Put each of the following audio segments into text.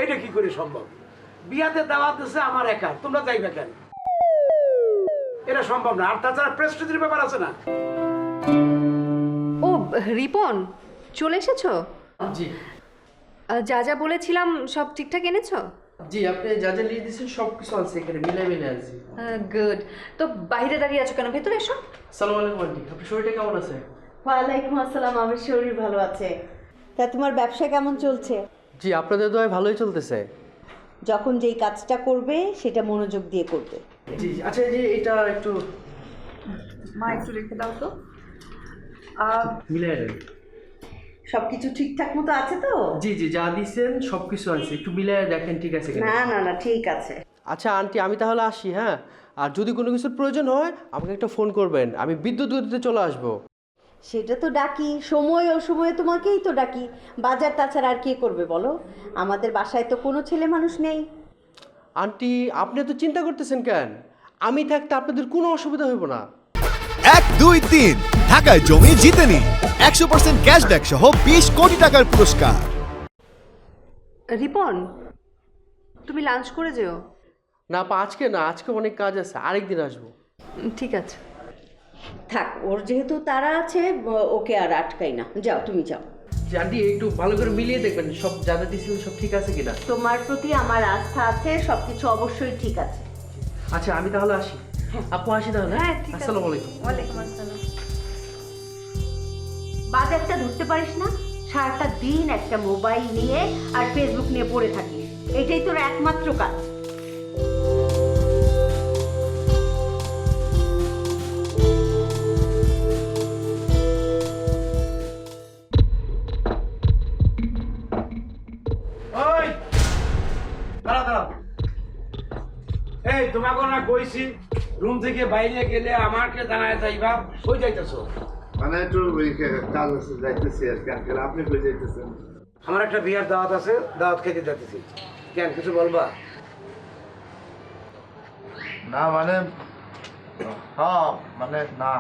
এটা কি করে সম্ভব? বিয়াতে দাওয়াত দিচ্ছে আমার একা, তোমরা যাইবে কেন? এটা সম্ভব না। আর তাছাড়া প্রেস্টিজের ব্যাপার আছে না। ও রিপন, চলে এসেছো? জি যা যা বলেছিলাম সব ঠিকঠাক এনেছো? জি, আপনি যা যা লিখে দিয়েছেন সব কিছু আছে এখানে, মিলে আছে। গুড। তো বাইরে দাঁড়িয়ে আছো কেন? ভেতরে এসো। সালাম আলাইকুম আন্টি, আপনার শরীরটা কেমন আছে? ওয়ালাইকুম আসসালাম, আমার শরীর ভালো আছে। তা তোমার ব্যবসা কেমন চলছে? জি, আপনাদের দয়ায় ভালোই চলতেছে। যখন যেই কাজটা করবে সেটা মনোযোগ দিয়ে করবে। জি আচ্ছা, এই যে এটা একটু মা একটু রেখে দাও তো। মিলাই নেন। সব কিছু ঠিকঠাক মতো আছে তো? জি জি, যা দিয়েছেন সব কিছু আছে, একটু মিলাই দেখেন ঠিক আছে কিনা। না না না, ঠিক আছে। আচ্ছা আন্টি, আমি তাহলে আসি। হ্যাঁ, আর যদি কোনো কিছুর প্রয়োজন হয় আমাকে একটা ফোন করবেন, আমি বিদ্যুৎ গতিতে চলে আসবো। সেটা তো ডাকি, সময় অসময়ে তোমাকেই তো ডাকি। বাজার তাছাড়া আর কে করবে বলো? আমাদের বাসায় তো কোনো ছেলে মানুষ নেই। আন্টি, আপনি তো চিন্তা করতেছেন কেন? আমি থাকতে আপনাদের কোনো অসুবিধা হইব না। 1, 2, 3 ঢাকায় জমি জিতে নিন 100% ক্যাশব্যাক সহ 20 কোটি টাকার পুরস্কার। রিপন, তুমি লাঞ্চ করে যেও। না আপা, আজকে না, আজকে অনেক কাজ আছে, আরেকদিন আসবো। ঠিক আছে। থাক, ওর যেহেতু তারা আছে, ওকে আর আটকাই না। যাও, তুমি যাও। যে আন্টি একটু ভালো করে মিলিয়ে দেখবেন সব যা যা দিয়েছিলেন সব ঠিক আছে কিনা। তোমার প্রতি আমার আস্থা আছে, সবকিছু অবশ্যই ঠিক আছে। আচ্ছা আমি তাহলে আসি। আপু আসি তাহলে। হ্যাঁ ঠিক আছে। আসসালামু আলাইকুম। ওয়ালাইকুম আসসালাম। বাজারটা ধরতে পারিস না? সারাটা দিন একটা মোবাইল নিয়ে আর ফেসবুক নিয়ে পড়ে থাকিস, এটাই তোর একমাত্র কাজ। ওই দাঁড়া দাঁড়া। এই তোমাকে না কইছি রুম থেকে বাইরে গেলে আমাকে জানায় যাইবা, কই যাইতেছো? মানে একটু ওই কাজ আছে, যাইতেছি আর কি। আঙ্কেল আপনি কই যাইতেছেন? আমার একটা বিয়ার দাওয়াত আছে, দাওয়াত খেতে যাইতেছি। কেন, কিছু বলবা? না মানে হ্যাঁ মানে না।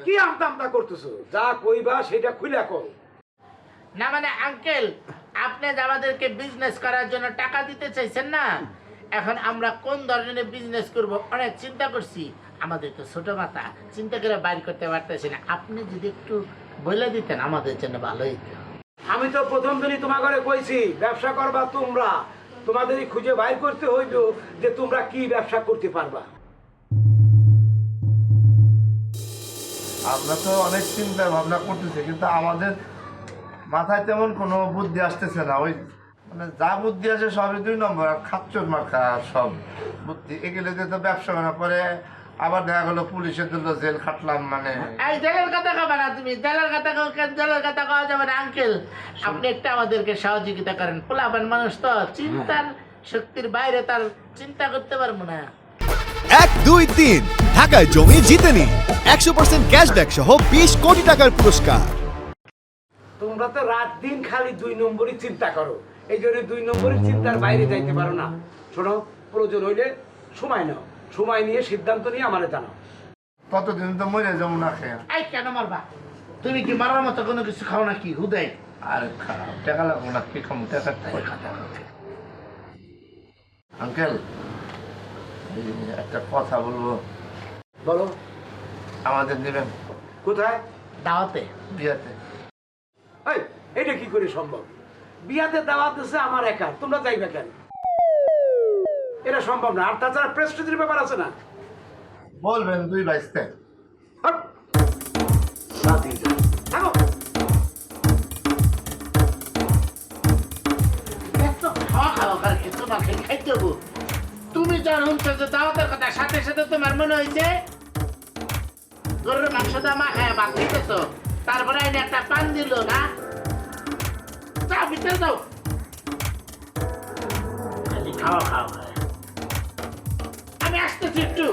কি আমতা আমতা করতেছো? যা কইবা সেটা খুলে কও। না মানে আঙ্কেল, আপনি যে আমাদেরকে বিজনেস করার জন্য টাকা দিতে চাইছেন না, এখন আমরা কোন ধরনের বিজনেস করব অনেক চিন্তা করছি। আমাদের তো ছোট মাথা, চিন্তা করে বাইর করতে পারতেছি না। আপনি যদি একটু বলে দিতেন আমাদের জন্য ভালোই হতো। আমি তো প্রথম দিনই তোমার ঘরে কইছি ব্যবসা করবা তোমরা, তোমাদেরই খুঁজে বাইর করতে হইব যে তোমরা কি ব্যবসা করতে পারবা। আমরা তো অনেক চিন্তা ভাবনা করতেছি, কিন্তু আমাদের মাথায় তেমন কোনো বুদ্ধি আসতেছে না। ওই মানে যা বুদ্ধি আছে সবই 2 নম্বর, আর খাচ্চর মার্কা সব বুদ্ধি। এগুলো দিয়ে তো ব্যবসা করার পরে আবার দেখা গেলো পুলিশের জন্য জেল খাটলাম। মানে এই জেলের কথা কবে না তুমি? জেলের কথা কেন? জেলের কথা কওয়া যাবে না আঙ্কেল। আপনি একটা আমাদেরকে সহযোগিতা করেন। পোলাপান মানুষ তো চিন্তার শক্তির বাইরে, তার চিন্তা করতে পারবো না। 1, 2, 3 ঢাকায় জমি জিতে নিন 100% ক্যাশব্যাক সহ 20 কোটি টাকার পুরস্কার। তোমরা তো রাত দিন খালি 2 নম্বরই চিন্তা করো, এই জন্য 2 নম্বরের চিন্তার বাইরে যাইতে পারো না। শোনো, প্রয়োজন হইলে সময় নাও, সময় নিয়ে সিদ্ধান্ত নিয়ে আমারে জানাও। ততদিন তো মরে যাবো না খেয়ে। এই কেন মারবা? তুমি কি মারার মতো কোনো কিছু খাও নাকি হুদাই? আর খারাপ টাকা লাগবো না, কি খাবো টাকা? আঙ্কেল একটা কথা বলবো। বলো। আমাদের নেবেন কোথায়? দাওয়াতে। বিয়াতে? এই, এটা কি করে সম্ভব? বিয়াতে দাওয়াত দিচ্ছে আমার একা, তোমরা যাইবে কেন? এটা সম্ভব না। আর তাছাড়া প্রেস্টিজের ব্যাপার আছে না। বলবেন 2 বাইসতে। হট! রাতেই যাও। থাকো। এত খাওয়া খাওয়া করে কি তোমাকে খাইতে হবো? তুমি যখন শুনছো যে দাওয়াতের কথা, সাথে সাথে তোমার মনে হয়েছে গরুর মাংস দা মা খায় ভাত খাইতেছো, তারপরে আইনে একটা পান দিল না। যাও ভিতরে যাও, খালি খাওয়া খাওয়া করে। আমি আসতেছি একটু।